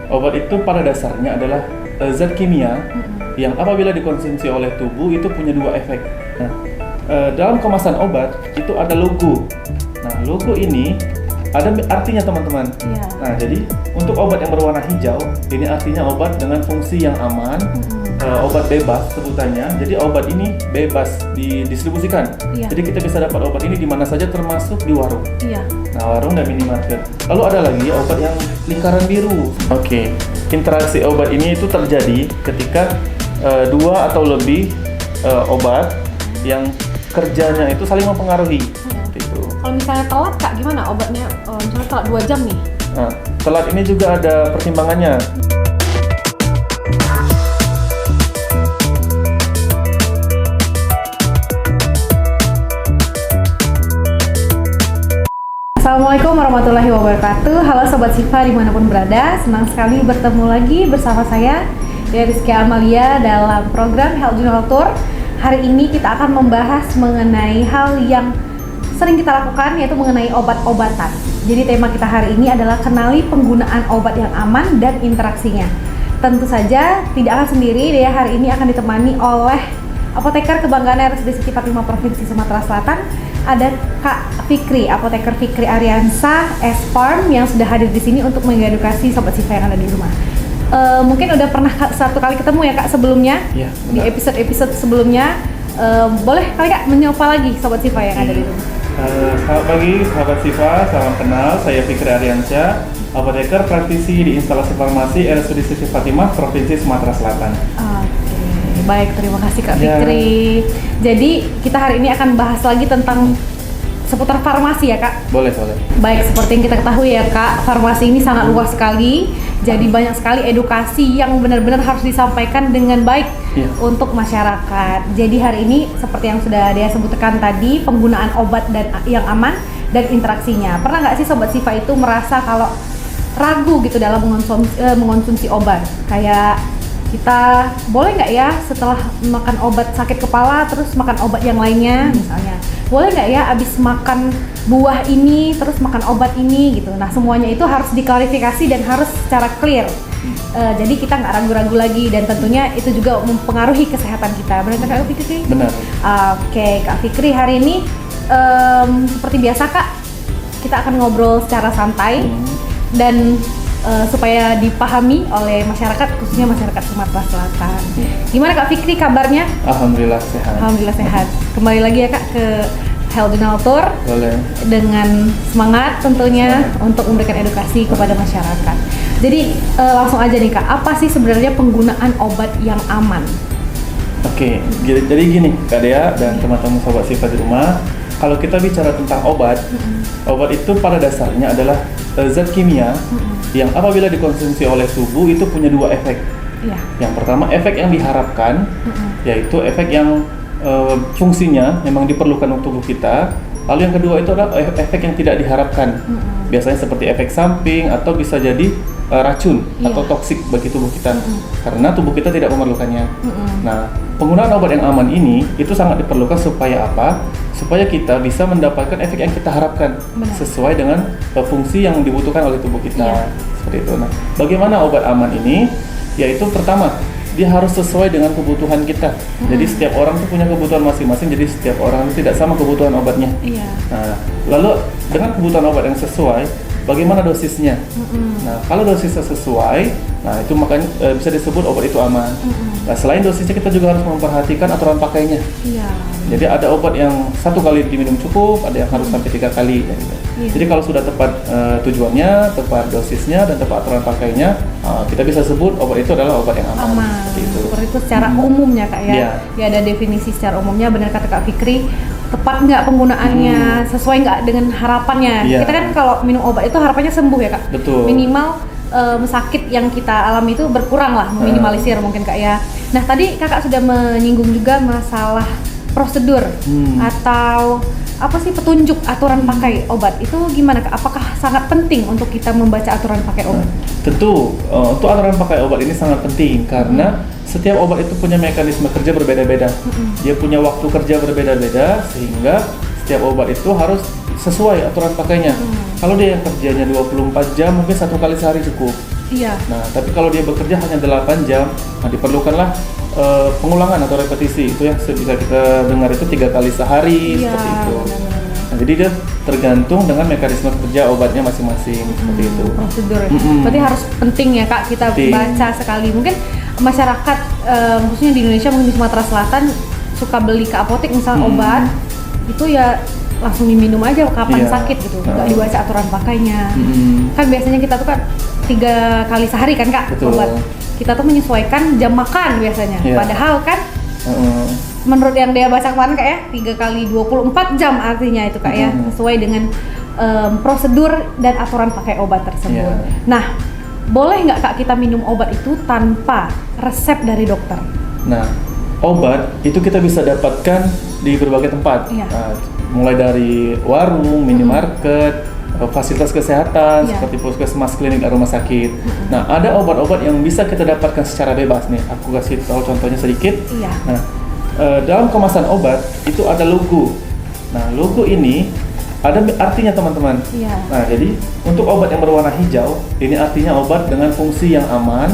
Obat itu pada dasarnya adalah zat kimia yang apabila dikonsumsi oleh tubuh itu punya dua efek. Nah, dalam kemasan obat itu ada logo. Nah, logo ini ada artinya teman-teman. Iya. Nah, jadi untuk obat yang berwarna hijau, ini artinya obat dengan fungsi yang aman, obat bebas sebutannya. Jadi obat ini bebas didistribusikan. Iya. Jadi kita bisa dapat obat ini di mana saja termasuk di warung. Iya. Nah, warung dan minimarket. Lalu ada lagi obat yang lingkaran biru. Oke. Interaksi obat ini itu terjadi ketika dua atau lebih obat yang kerjanya itu saling mempengaruhi. Gitu. Kalau misalnya telat Kak, gimana obatnya? Misalnya telat 2 jam nih. Nah, telat ini juga ada pertimbangannya. Assalamualaikum warahmatullahi wabarakatuh. Halo Sobat Sifa dimanapun berada. Senang sekali bertemu lagi bersama saya Rizky Amalia dalam program Health Journal Tour. Hari ini kita akan membahas mengenai hal yang sering kita lakukan, yaitu mengenai obat-obatan. Jadi tema kita hari ini adalah kenali penggunaan obat yang aman dan interaksinya. Tentu saja tidak akan sendiri, dia hari ini akan ditemani oleh apoteker kebanggaan RSUD 45 Provinsi Sumatera Selatan. Ada Kak Fikri, apoteker Fikri Ariansa S-Farm yang sudah hadir di sini untuk mengedukasi Sobat Sifa yang ada di rumah. Mungkin udah pernah satu kali ketemu ya Kak sebelumnya, Ya, di episode sebelumnya. Boleh kali Kak menyapa lagi Sobat Sifa yang ada di rumah. Selamat pagi sahabat Sifa, salam kenal. Saya Fikri Ariansyah, apoteker praktisi di instalasi farmasi RSUD Siti Fatimah, Provinsi Sumatera Selatan. Oke, baik, terima kasih Kak Ya. Fikri. Jadi kita hari ini akan bahas lagi tentang seputar farmasi ya Kak. Boleh. Baik, seperti yang kita ketahui ya Kak, farmasi ini sangat luas sekali. Jadi banyak sekali edukasi yang benar-benar harus disampaikan dengan baik untuk masyarakat. Jadi hari ini seperti yang sudah dia sebutkan tadi, penggunaan obat dan yang aman dan interaksinya. Pernah nggak sih Sobat Sifa itu merasa kalau ragu gitu dalam mengonsumsi obat? Kayak kita boleh nggak ya setelah makan obat sakit kepala terus makan obat yang lainnya misalnya? Boleh nggak ya abis makan buah ini terus makan obat ini gitu? Nah semuanya itu harus diklarifikasi dan harus secara clear. Jadi kita nggak ragu-ragu lagi dan tentunya itu juga mempengaruhi kesehatan kita. Benar Kak Fikri? Benar. Oke Kak Fikri, hari ini seperti biasa Kak, kita akan ngobrol secara santai dan supaya dipahami oleh masyarakat, khususnya masyarakat Sumatera Selatan. Gimana Kak Fikri kabarnya? Alhamdulillah sehat. Alhamdulillah sehat. Kembali lagi ya Kak ke Health Journal Tour. Boleh. Dengan semangat tentunya untuk memberikan edukasi kepada masyarakat. Jadi langsung aja nih Kak, apa sih sebenarnya penggunaan obat yang aman? Oke, jadi gini Kak Dea dan teman-teman Sobat Sifa di rumah, kalau kita bicara tentang obat, obat itu pada dasarnya adalah zat kimia yang apabila dikonsumsi oleh tubuh itu punya dua efek. Iya. Yang pertama efek yang diharapkan, yaitu efek yang fungsinya memang diperlukan untuk tubuh kita. Lalu yang kedua itu adalah efek yang tidak diharapkan. Biasanya seperti efek samping atau bisa jadi racun atau toksik bagi tubuh kita, karena tubuh kita tidak memerlukannya. Nah, penggunaan obat yang aman ini itu sangat diperlukan supaya apa? Supaya kita bisa mendapatkan efek yang kita harapkan. Benar. Sesuai dengan fungsi yang dibutuhkan oleh tubuh kita. Iya. Seperti itu. Nah, bagaimana obat aman ini? Yaitu pertama, dia harus sesuai dengan kebutuhan kita. Jadi setiap orang itu punya kebutuhan masing-masing. Jadi setiap orang itu tidak sama kebutuhan obatnya. Iya. Nah, lalu dengan kebutuhan obat yang sesuai, bagaimana dosisnya? Nah, kalau dosisnya sesuai, nah itu makanya bisa disebut obat itu aman. Nah, selain dosisnya kita juga harus memperhatikan aturan pakainya. Iya. Jadi ada obat yang 1 kali diminum cukup, ada yang harus sampai 3 kali. Gitu. Iya. Jadi kalau sudah tepat tujuannya, tepat dosisnya, dan tepat aturan pakainya, kita bisa sebut obat itu adalah obat yang aman. Seperti itu. Seperti itu secara umumnya Kak ya. Iya. Ya ada definisi secara umumnya, benar kata Kak Fikri. Tepat nggak penggunaannya, sesuai nggak dengan harapannya. Iya. Kita kan kalau minum obat itu harapannya sembuh ya Kak. Betul. Minimal sakit yang kita alami itu berkurang lah, meminimalisir mungkin Kak ya. Nah tadi Kakak sudah menyinggung juga masalah prosedur atau apa sih petunjuk aturan pakai obat itu gimana Kak? Apakah sangat penting untuk kita membaca aturan pakai obat? Tentu, untuk aturan pakai obat ini sangat penting karena setiap obat itu punya mekanisme kerja berbeda-beda. Dia punya waktu kerja berbeda-beda sehingga setiap obat itu harus sesuai aturan pakainya. Kalau dia yang kerjanya 24 jam mungkin 1 kali sehari cukup. Iya. Nah, tapi kalau dia bekerja hanya 8 jam, nah diperlukanlah pengulangan atau repetisi. Itu yang bisa kita dengar itu 3 kali sehari, seperti itu. Benar-benar. Nah, jadi dia tergantung dengan mekanisme kerja obatnya masing-masing, seperti itu. Prosedur. Berarti harus penting ya Kak kita baca sekali. Mungkin masyarakat khususnya di Indonesia, mungkin di Sumatera Selatan suka beli ke apotek misalnya obat itu ya langsung diminum aja kapan sakit gitu, nggak dibaca aturan pakainya. Kan biasanya kita tuh kan 3 kali sehari kan Kak. Betul. Obat. Kita tuh menyesuaikan jam makan biasanya. Padahal kan menurut yang dia baca kemarin Kak ya 3 kali 24 jam artinya itu Kak ya, sesuai dengan prosedur dan aturan pakai obat tersebut. Nah, boleh nggak Kak kita minum obat itu tanpa resep dari dokter? Nah, obat itu kita bisa dapatkan di berbagai tempat. Nah, mulai dari warung, minimarket, fasilitas kesehatan seperti puskesmas, klinik, dan rumah sakit. Nah, ada obat-obat yang bisa kita dapatkan secara bebas nih. Aku kasih tahu contohnya sedikit. Nah, dalam kemasan obat itu ada logo. Nah, logo ini ada artinya teman-teman. Nah, jadi untuk obat yang berwarna hijau, ini artinya obat dengan fungsi yang aman,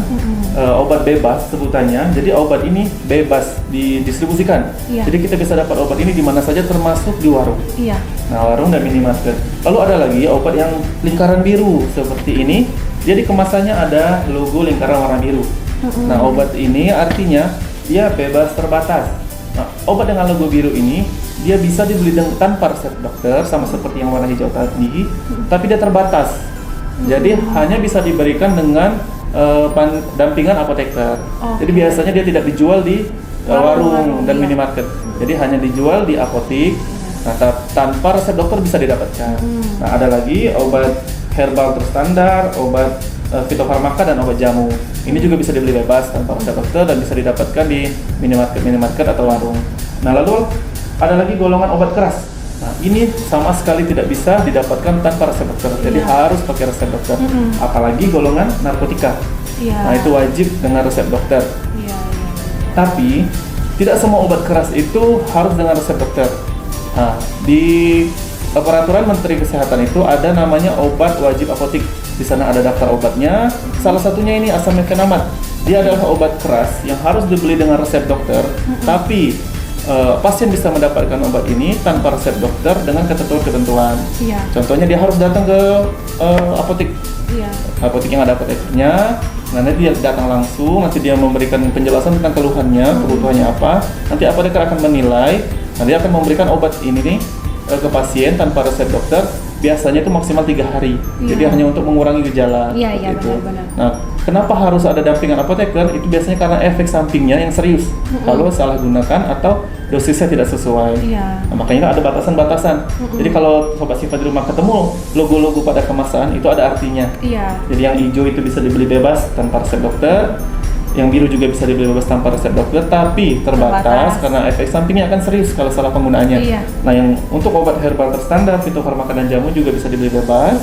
obat bebas sebutannya. Jadi obat ini bebas didistribusikan. Jadi kita bisa dapat obat ini di mana saja termasuk di warung. Nah, warung dan minimarket. Lalu ada lagi obat yang lingkaran biru seperti ini. Jadi kemasannya ada logo lingkaran warna biru. Nah, obat ini artinya dia bebas terbatas. Nah, obat dengan logo biru ini dia bisa dibeli tanpa resep dokter sama seperti yang warna hijau tadi, tapi dia terbatas. Jadi hanya bisa diberikan dengan dampingan apoteker. Jadi biasanya dia tidak dijual di warung dan minimarket. Jadi hanya dijual di apotek. Nah, tanpa resep dokter bisa didapatkan. Nah, ada lagi obat herbal terstandar, obat fitofarmaka dan obat jamu. Ini juga bisa dibeli bebas tanpa resep dokter dan bisa didapatkan di minimarket atau warung. Nah, lalu ada lagi golongan obat keras. Nah, ini sama sekali tidak bisa didapatkan tanpa resep dokter. Jadi harus pakai resep dokter. Apalagi golongan narkotika. Nah, itu wajib dengan resep dokter. Tapi tidak semua obat keras itu harus dengan resep dokter. Nah, di peraturan Menteri Kesehatan itu ada namanya obat wajib apotik. Di sana ada daftar obatnya. Salah satunya ini asamethinamat. Dia adalah obat keras yang harus dibeli dengan resep dokter. Tapi pasien bisa mendapatkan obat ini tanpa resep dokter dengan ketentuan-ketentuan. Contohnya dia harus datang ke apotek. Apotek yang ada apotekernya. Nanti dia datang langsung, nanti dia memberikan penjelasan tentang keluhannya, kebutuhannya apa. Nanti apoteker akan menilai, nanti akan memberikan obat ini nih ke pasien tanpa resep dokter. Biasanya itu maksimal 3 hari. Jadi hanya untuk mengurangi gejala. Benar-benar. Nah, kenapa harus ada dampingan apoteker? Itu biasanya karena efek sampingnya yang serius. Kalau salah gunakan atau dosisnya tidak sesuai. Nah, makanya ada batasan-batasan. Jadi kalau Sobat Sifa di rumah ketemu logo-logo pada kemasan itu ada artinya. Jadi yang hijau itu bisa dibeli bebas tanpa resep dokter. Yang biru juga bisa dibeli bebas tanpa resep dokter, tapi terbatas karena efek sampingnya akan serius kalau salah penggunaannya. Nah, yang untuk obat herbal terstandar, fitofarmaka dan jamu juga bisa dibeli bebas.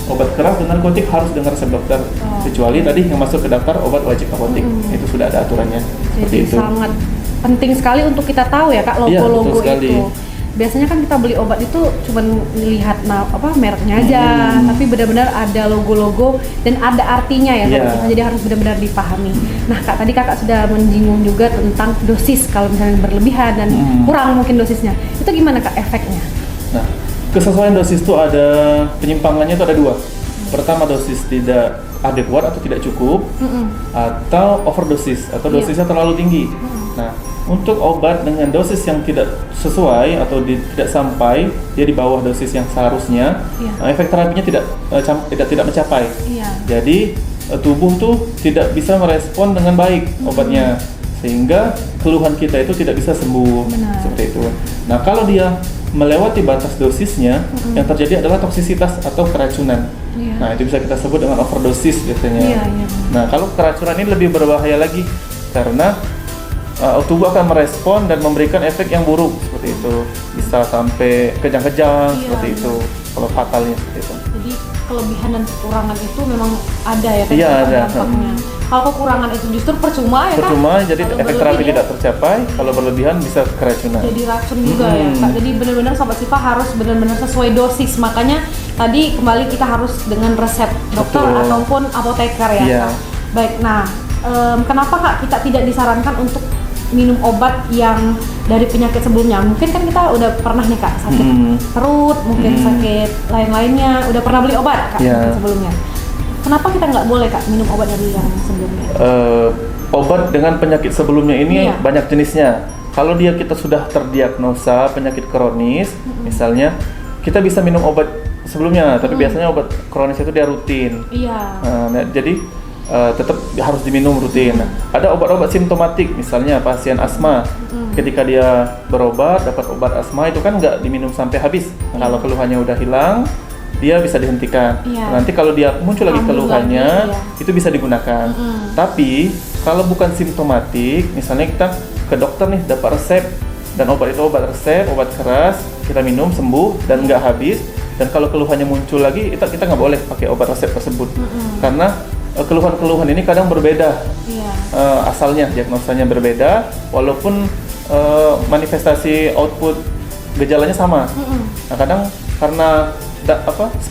Obat keras dan narkotik harus dengan resep dokter, kecuali tadi yang masuk ke daftar obat wajib apotek. Itu sudah ada aturannya. Jadi itu sangat penting sekali untuk kita tahu ya Kak, logo-logo itu. Biasanya kan kita beli obat itu cuma lihat mereknya aja, tapi benar-benar ada logo-logo dan ada artinya ya, jadi harus benar-benar dipahami. Nah Kak, tadi Kakak sudah menyinggung juga tentang dosis, kalau misalnya berlebihan dan kurang mungkin dosisnya, itu gimana Kak efeknya? Nah, kesesuaian dosis itu ada penyimpangannya itu ada 2. Pertama, dosis tidak adekuat atau tidak cukup, atau overdosis atau dosisnya terlalu tinggi. Nah, untuk obat dengan dosis yang tidak sesuai atau tidak sampai, dia di bawah dosis yang seharusnya, efek terapinya tidak mencapai. Jadi tubuh tuh tidak bisa merespon dengan baik obatnya, sehingga keluhan kita itu tidak bisa sembuh. Seperti itu. Nah, kalau dia melewati batas dosisnya, yang terjadi adalah toksisitas atau keracunan. Nah, itu bisa kita sebut dengan overdosis biasanya. Nah, kalau keracunan ini lebih berbahaya lagi karena tubuh akan merespon dan memberikan efek yang buruk seperti itu, bisa sampai kejang-kejang seperti itu kalau fatalnya seperti itu. Jadi kelebihan dan kekurangan itu memang ada ya kan? Ada. Kalau kekurangan itu justru percuma ya kan? Percuma, jadi efek terapi tidak tercapai. Kalau berlebihan bisa keracunan. Jadi racun juga ya Kak. Jadi benar-benar Sobat Sifa harus benar-benar sesuai dosis. Makanya tadi kembali kita harus dengan resep dokter Betul. ataupun apoteker ya Iya. Kak. Baik, nah kenapa Kak kita tidak disarankan untuk minum obat yang dari penyakit sebelumnya? Mungkin kan kita udah pernah nih Kak sakit perut, mungkin sakit lain-lainnya, udah pernah beli obat Kak mungkin sebelumnya. Kenapa kita nggak boleh Kak minum obat dari yang sebelumnya? Obat dengan penyakit sebelumnya ini banyak jenisnya. Kalau kita sudah terdiagnosa penyakit kronis, misalnya kita bisa minum obat sebelumnya, tapi biasanya obat kronis itu dia rutin. Iya. Nah, jadi tetap harus diminum rutin. Ada obat-obat simptomatik, misalnya pasien asma, ketika dia berobat dapat obat asma itu kan nggak diminum sampai habis. Kalau keluhannya udah hilang, dia bisa dihentikan. Nanti kalau dia muncul lagi keluhannya, itu bisa digunakan. Tapi kalau bukan simptomatik, misalnya kita ke dokter nih dapat resep dan obat itu obat resep, obat keras, kita minum sembuh dan nggak habis. Dan kalau keluhannya muncul lagi, kita nggak boleh pakai obat resep tersebut karena keluhan-keluhan ini kadang berbeda. Asalnya diagnosanya berbeda, walaupun manifestasi output gejalanya sama. Nah, kadang karena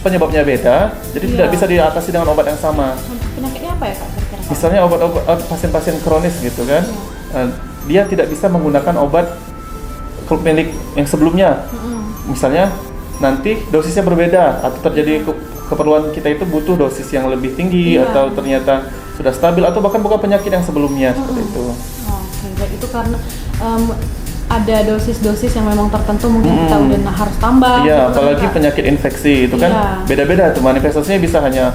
penyebabnya beda, jadi tidak bisa diatasi dengan obat yang sama. Penyakitnya apa ya Kak? Misalnya obat pasien-pasien kronis gitu kan, dia tidak bisa menggunakan obat milik yang sebelumnya. Misalnya nanti dosisnya berbeda atau terjadi keperluan kita itu butuh dosis yang lebih tinggi atau ternyata sudah stabil atau bahkan bukan penyakit yang sebelumnya seperti itu. Oke, baik, itu karena ada dosis-dosis yang memang tertentu mungkin kita udah harus tambah. Iya, apalagi penyakit infeksi itu kan beda-beda tuh manifestasinya bisa hanya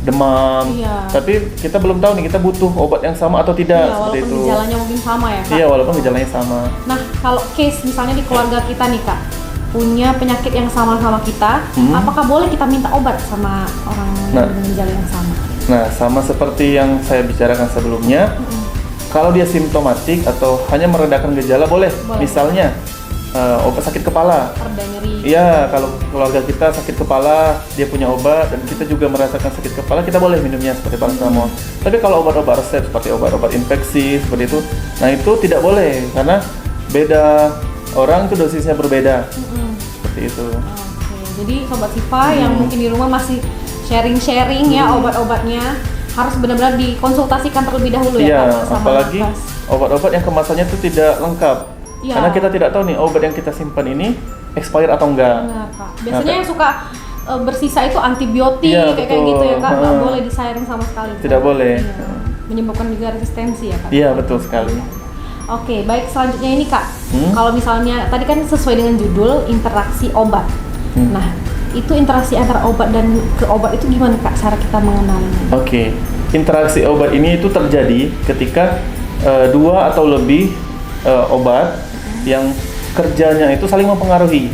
demam. Tapi kita belum tahu nih kita butuh obat yang sama atau tidak seperti itu. Walaupun gejalanya mungkin sama ya Kak. Iya, walaupun gejalanya sama. Nah, kalau case misalnya di keluarga kita nih Kak punya penyakit yang sama-sama kita, apakah boleh kita minta obat sama orang dengan gejala yang sama? Nah, sama seperti yang saya bicarakan sebelumnya, kalau dia simptomatik atau hanya meredakan gejala boleh. Misalnya obat sakit kepala. Perda nyeri. Iya, kalau keluarga kita sakit kepala, dia punya obat dan kita juga merasakan sakit kepala, kita boleh minumnya seperti paracetamol. Tapi kalau obat-obat resep seperti obat-obat infeksi seperti itu, nah itu tidak boleh karena beda orang itu dosisnya berbeda. Seperti itu. Oke, jadi Sobat Siva yang mungkin di rumah masih sharing-sharing ya obat-obatnya harus benar-benar dikonsultasikan terlebih dahulu ya Kak, sama apalagi obat-obat yang kemasannya itu tidak lengkap. Karena kita tidak tahu nih obat yang kita simpan ini expired atau enggak. Benar, Kak. Biasanya yang suka bersisa itu antibiotik kayak gitu ya Kak, nggak boleh disaring sama sekali. Tidak boleh. Menyebabkan juga resistensi ya Kak. Iya, betul sekali. Oke, baik, selanjutnya ini Kak. Kalau misalnya tadi kan sesuai dengan judul interaksi obat. Nah, itu interaksi antara obat dan ke obat itu gimana Kak cara kita mengenalinya? Oke, interaksi obat ini itu terjadi ketika dua atau lebih obat yang kerjanya itu saling mempengaruhi.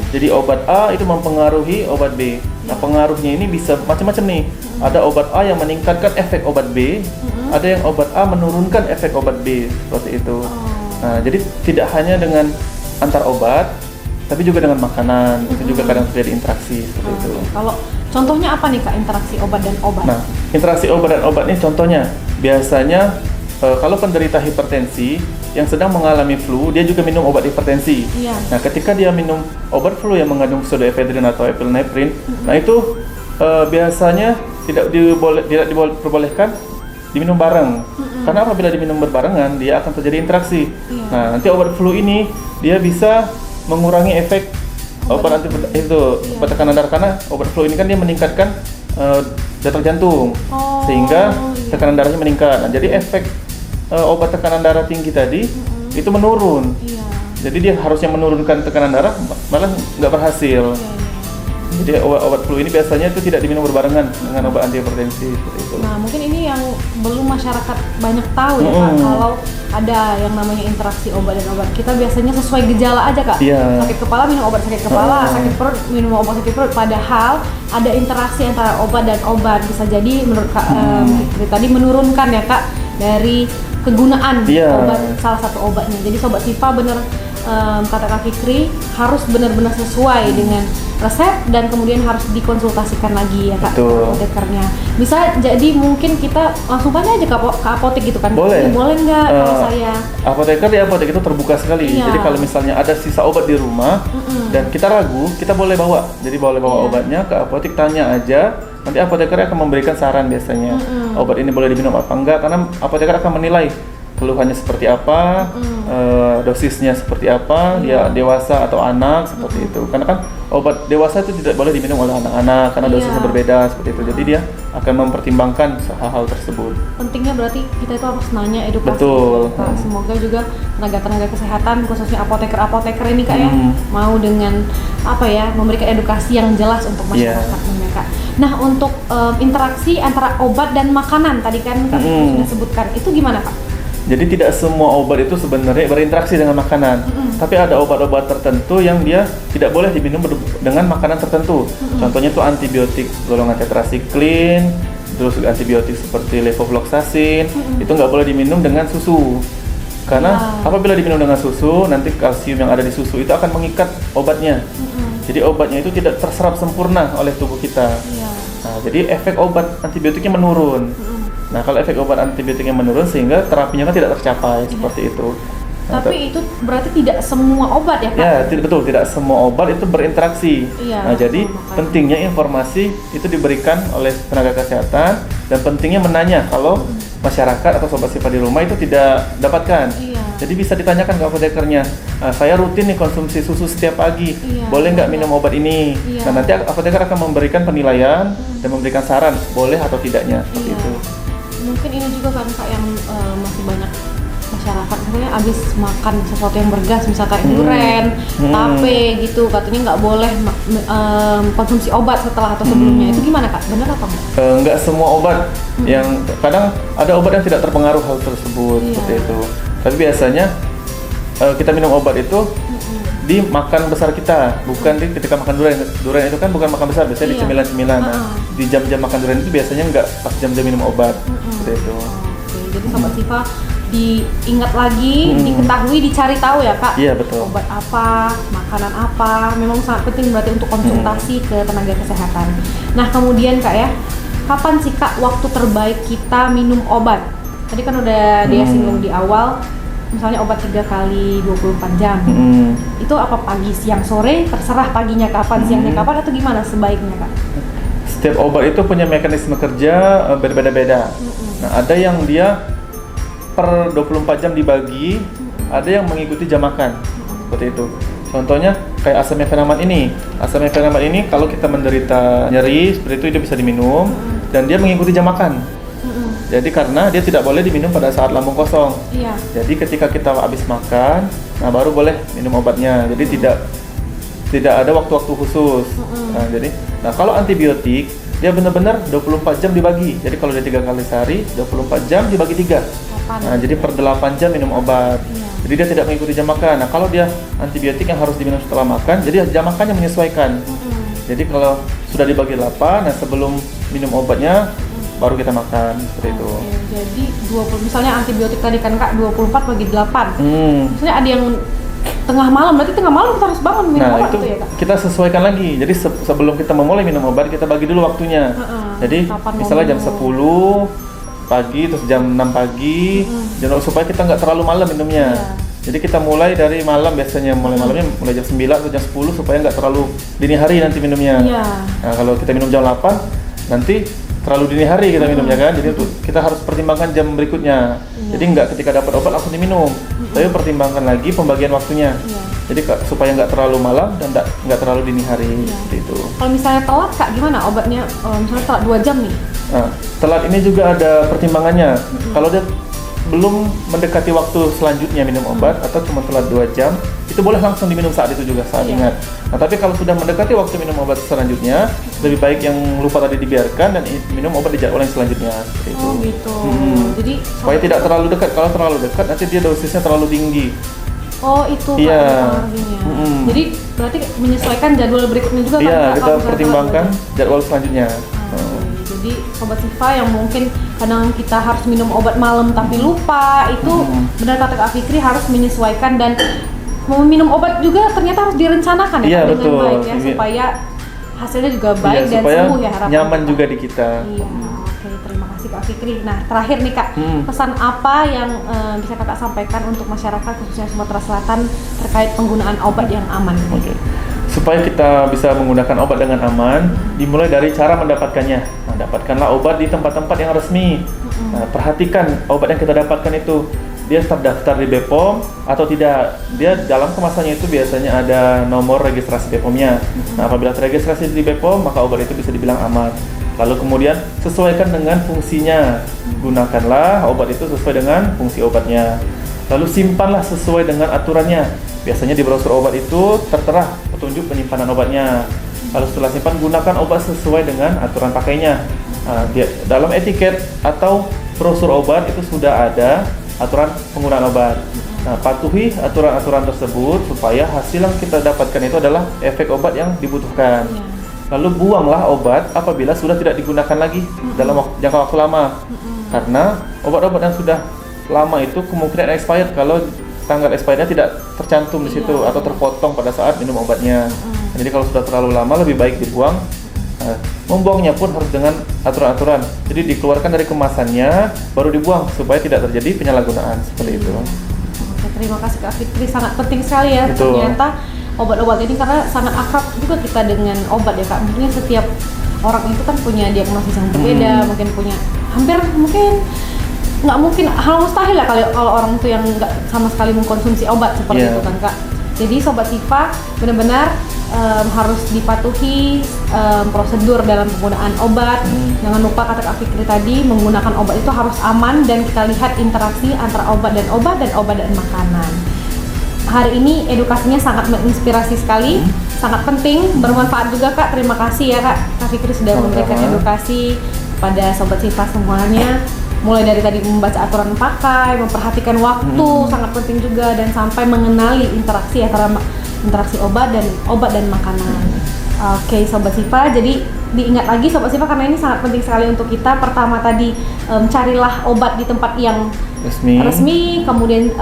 Jadi obat A itu mempengaruhi obat B. Nah, pengaruhnya ini bisa macam-macam nih. Ada obat A yang meningkatkan efek obat B, ada yang obat A menurunkan efek obat B, seperti itu. Nah, jadi tidak hanya dengan antar obat, tapi juga dengan makanan, itu juga kadang terjadi interaksi seperti itu. Kalau contohnya apa nih Kak interaksi obat dan obat? Nah, interaksi obat dan obat ini contohnya biasanya kalau penderita hipertensi yang sedang mengalami flu, dia juga minum obat hipertensi. Nah, ketika dia minum obat flu yang mengandung pseudoephedrine atau epinephrine, nah itu biasanya tidak diperbolehkan diminum bareng. Karena apabila diminum berbarengan, dia akan terjadi interaksi. Nah, nanti obat flu ini dia bisa mengurangi efek obat obat tekanan darah, karena obat flu ini kan dia meningkatkan detak jantung, sehingga tekanan darahnya meningkat. Nah, jadi efek obat tekanan darah tinggi tadi itu menurun. Jadi dia harusnya menurunkan tekanan darah, malah nggak berhasil. Jadi obat flu ini biasanya itu tidak diminum berbarengan dengan obat antihipertensi seperti itu. Nah, mungkin ini yang belum masyarakat banyak tahu ya Pak, kalau ada yang namanya interaksi obat dan obat. Kita biasanya sesuai gejala aja Kak. Sakit kepala minum obat sakit kepala, sakit perut minum obat sakit perut. Padahal ada interaksi antara obat dan obat. Bisa jadi menurut Kak tadi menurunkan ya Kak dari kegunaan obat salah satu obatnya. Jadi Sobat Siva bener kata Kak Fikri harus benar-benar sesuai dengan resep dan kemudian harus dikonsultasikan lagi ya Kak, Betul. apotekernya. Bisa jadi mungkin kita langsung tanya aja ke apotek gitu kan. Boleh. Ini boleh nggak kalau saya? Apoteker di apotek itu terbuka sekali. Iya. Jadi kalau misalnya ada sisa obat di rumah dan kita ragu, kita boleh bawa. Jadi boleh bawa obatnya ke apotek, tanya aja. Nanti apoteker akan memberikan saran biasanya. Obat ini boleh diminum apa enggak, karena apoteker akan menilai keluhannya seperti apa, dosisnya seperti apa, dia dewasa atau anak, seperti itu. Karena kan obat dewasa itu tidak boleh diminum oleh anak-anak karena dosisnya berbeda, seperti itu. Jadi dia akan mempertimbangkan hal-hal tersebut. Pentingnya berarti kita itu harus nanya, edukasi. Betul. Kak. Semoga juga tenaga-tenaga kesehatan khususnya apoteker-apoteker ini Kak ya mau dengan memberikan edukasi yang jelas untuk masyarakat ini Kak. Nah, untuk interaksi antara obat dan makanan tadi kan Kak sudah sebutkan, itu gimana Kak? Jadi tidak semua obat itu sebenarnya berinteraksi dengan makanan. Tapi ada obat-obat tertentu yang dia tidak boleh diminum dengan makanan tertentu. Contohnya itu antibiotik golongan tetrasiklin, terus antibiotik seperti levofloxacin, itu nggak boleh diminum dengan susu. Karena apabila diminum dengan susu, nanti kalsium yang ada di susu itu akan mengikat obatnya. Jadi obatnya itu tidak terserap sempurna oleh tubuh kita. Nah, jadi efek obat antibiotiknya menurun. Nah, kalau efek obat antibiotiknya menurun sehingga terapinya kan tidak tercapai seperti itu. Nah, tapi itu berarti tidak semua obat ya Kak? Ya, betul, tidak semua obat itu berinteraksi. Nah, jadi pentingnya informasi itu diberikan oleh tenaga kesehatan dan pentingnya menanya kalau masyarakat atau sobat Sifa di rumah itu tidak dapatkan. Jadi bisa ditanyakan ke apotekernya, saya rutin nih konsumsi susu setiap pagi, boleh nggak minum obat ini? Nah, nanti apoteker akan memberikan penilaian dan memberikan saran boleh atau tidaknya seperti itu. Mungkin ini juga kan Kak yang masih banyak masyarakat misalnya habis makan sesuatu yang bergas, misalkan durian, tape gitu, katanya nggak boleh konsumsi obat setelah atau sebelumnya. Itu gimana Kak? Benar apa enggak? Nggak semua obat, yang kadang ada obat yang tidak terpengaruh hal tersebut seperti itu. Tapi biasanya kita minum obat itu di makan besar kita, bukan di ketika makan durian. Durian itu kan bukan makan besar, biasanya di cemilan-cemilan. Nah, di jam-jam makan durian itu biasanya nggak pas jam-jam minum obat, seperti itu. Jadi sobat Sifa diingat lagi, diketahui, dicari tahu ya Kak. Iya, betul. Obat apa, makanan apa, memang sangat penting berarti untuk konsultasi ke tenaga kesehatan. Nah kemudian Kak ya, kapan sih Kak waktu terbaik kita minum obat? Tadi kan udah dia singgung di awal, misalnya obat 3 kali 24 jam. Itu apa pagi, siang, sore? Terserah paginya kapan, siangnya kapan, atau gimana sebaiknya Kak? Setiap obat itu punya mekanisme kerja berbeda-beda. Nah, ada yang dia per 24 jam dibagi, ada yang mengikuti jam makan, seperti itu. Contohnya kayak asam mefenamat ini. Asam mefenamat ini kalau kita menderita nyeri seperti itu, dia bisa diminum dan dia mengikuti jam makan. Jadi karena dia tidak boleh diminum pada saat lambung kosong. Jadi ketika kita habis makan, nah baru boleh minum obatnya. Jadi tidak ada waktu-waktu khusus. Nah kalau antibiotik dia benar-benar 24 jam dibagi. Jadi kalau dia 3 kali sehari, 24 jam dibagi 3. Nah, jadi per 8 jam minum obat. Jadi dia tidak mengikuti jam makan. Nah, kalau dia antibiotik yang harus diminum setelah makan, jadi jam makannya menyesuaikan. Jadi kalau sudah dibagi 8, nah sebelum minum obatnya baru kita makan, seperti itu. Jadi 20, misalnya antibiotik tadi kan Kak 24 bagi 8. Misalnya ada yang tengah malam, berarti tengah malam kita harus bangun minum obat itu ya Kak? Kita sesuaikan lagi. Jadi sebelum kita memulai minum obat, kita bagi dulu waktunya. Jadi misalnya jam 10 pagi, terus jam 6 pagi, supaya kita nggak terlalu malam minumnya. Jadi kita mulai dari malam, biasanya malamnya mulai jam 9 atau jam 10 supaya nggak terlalu dini hari nanti minumnya. Nah kalau kita minum jam 8, nanti terlalu dini hari kita minumnya kan, jadi kita harus pertimbangkan jam berikutnya. Jadi nggak ketika dapat obat langsung diminum, tapi pertimbangkan lagi pembagian waktunya. Jadi supaya nggak terlalu malam dan nggak terlalu dini hari, seperti itu. Kalau misalnya telat Kak, gimana obatnya? Misalnya telat 2 jam nih? Nah, telat ini juga ada pertimbangannya. Kalau dia belum mendekati waktu selanjutnya minum obat atau cuma telat 2 jam, itu boleh langsung diminum saat itu juga, saat ingat. Nah, tapi kalau sudah mendekati waktu minum obat selanjutnya, lebih baik yang lupa tadi dibiarkan dan minum obat di jadwal yang selanjutnya. Seperti itu. Gitu. Jadi supaya tidak terlalu dekat. Kalau terlalu dekat nanti dia dosisnya terlalu tinggi. Itu pengaruhnya. Jadi berarti menyesuaikan jadwal berikutnya juga kan? Iya, kita pertimbangkan jadwal selanjutnya. Jadi sobat Sifa yang mungkin kadang kita harus minum obat malam tapi lupa, itu benar kata Kak Fikri harus menyesuaikan dan mau minum obat juga ternyata harus direncanakan ya Iya, Kak, dengan betul. baik ya, supaya hasilnya juga baik dan supaya sembuh ya harapan nyaman kita. juga di kita. Iya, oke, terima kasih Kak Fikri. Nah, terakhir nih Kak, pesan apa yang bisa Kakak sampaikan untuk masyarakat khususnya Sumatera Selatan terkait penggunaan obat yang aman? Oke. Supaya kita bisa menggunakan obat dengan aman, dimulai dari cara mendapatkannya. Nah, dapatkanlah obat di tempat-tempat yang resmi. Nah, perhatikan obat yang kita dapatkan itu dia terdaftar di BPOM atau tidak. Dia dalam kemasannya itu biasanya ada nomor registrasi BPOM-nya. Nah, apabila terregistrasi di BPOM, maka obat itu bisa dibilang aman. Lalu kemudian sesuaikan dengan fungsinya. Gunakanlah obat itu sesuai dengan fungsi obatnya. Lalu simpanlah sesuai dengan aturannya. Biasanya di brosur obat itu tertera petunjuk penyimpanan obatnya. Lalu setelah simpan, gunakan obat sesuai dengan aturan pakainya. Nah, dalam etiket atau brosur obat itu sudah ada aturan penggunaan obat. Nah, patuhi aturan-aturan tersebut supaya hasil yang kita dapatkan itu adalah efek obat yang dibutuhkan. Lalu buanglah obat apabila sudah tidak digunakan lagi dalam jangka waktu lama. Karena obat-obat yang sudah lama itu kemungkinan expired kalau tanggal expirednya tidak tercantum di situ atau terpotong pada saat minum obatnya. Jadi kalau sudah terlalu lama lebih baik dibuang. Membuangnya pun harus dengan aturan-aturan. Jadi dikeluarkan dari kemasannya baru dibuang supaya tidak terjadi penyalahgunaan seperti itu. Oke, terima kasih Kak Fitri, sangat penting sekali ya. Betul. Ternyata obat-obat ini karena sangat akrab juga kita dengan obat ya Kak. Mungkin setiap orang itu kan punya diagnosis yang berbeda, mungkin nggak mungkin, hal mustahil lah kalau orang itu yang nggak sama sekali mengkonsumsi obat seperti itu kan Kak. Jadi Sobat Sifa benar-benar harus dipatuhi prosedur dalam penggunaan obat. Jangan lupa kata Kak Fikri tadi, menggunakan obat itu harus aman dan kita lihat interaksi antara obat dan obat dan makanan. Hari ini edukasinya sangat menginspirasi sekali, sangat penting, bermanfaat juga Kak. Terima kasih ya Kak Fikri sudah memberikan edukasi kepada Sobat Sifa semuanya. Mulai dari tadi membaca aturan pakai, memperhatikan waktu, sangat penting juga, dan sampai mengenali interaksi antara interaksi obat dan makanan. Oke, Sobat Sifa, jadi diingat lagi Sobat Sifa karena ini sangat penting sekali untuk kita. Pertama tadi carilah obat di tempat yang resmi, kemudian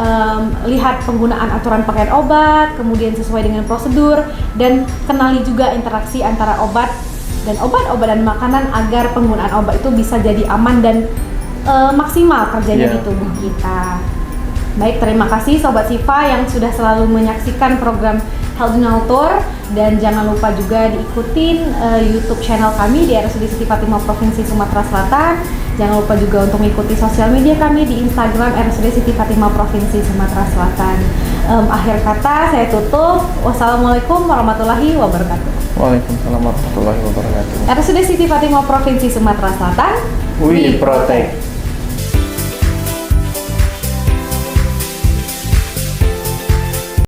lihat penggunaan aturan pakaian obat, kemudian sesuai dengan prosedur, dan kenali juga interaksi antara obat dan makanan agar penggunaan obat itu bisa jadi aman dan maksimal kerjanya di tubuh kita. Baik, terima kasih Sobat Sifa yang sudah selalu menyaksikan program Health Tour, dan jangan lupa juga diikutin YouTube channel kami di RSUD Siti Fatimah Provinsi Sumatera Selatan. Jangan lupa juga untuk mengikuti sosial media kami di Instagram RSUD Siti Fatimah Provinsi Sumatera Selatan. Akhir kata saya tutup. Wassalamualaikum warahmatullahi wabarakatuh. Waalaikumsalam warahmatullahi wabarakatuh. RSUD Siti Fatimah Provinsi Sumatera Selatan. We protect.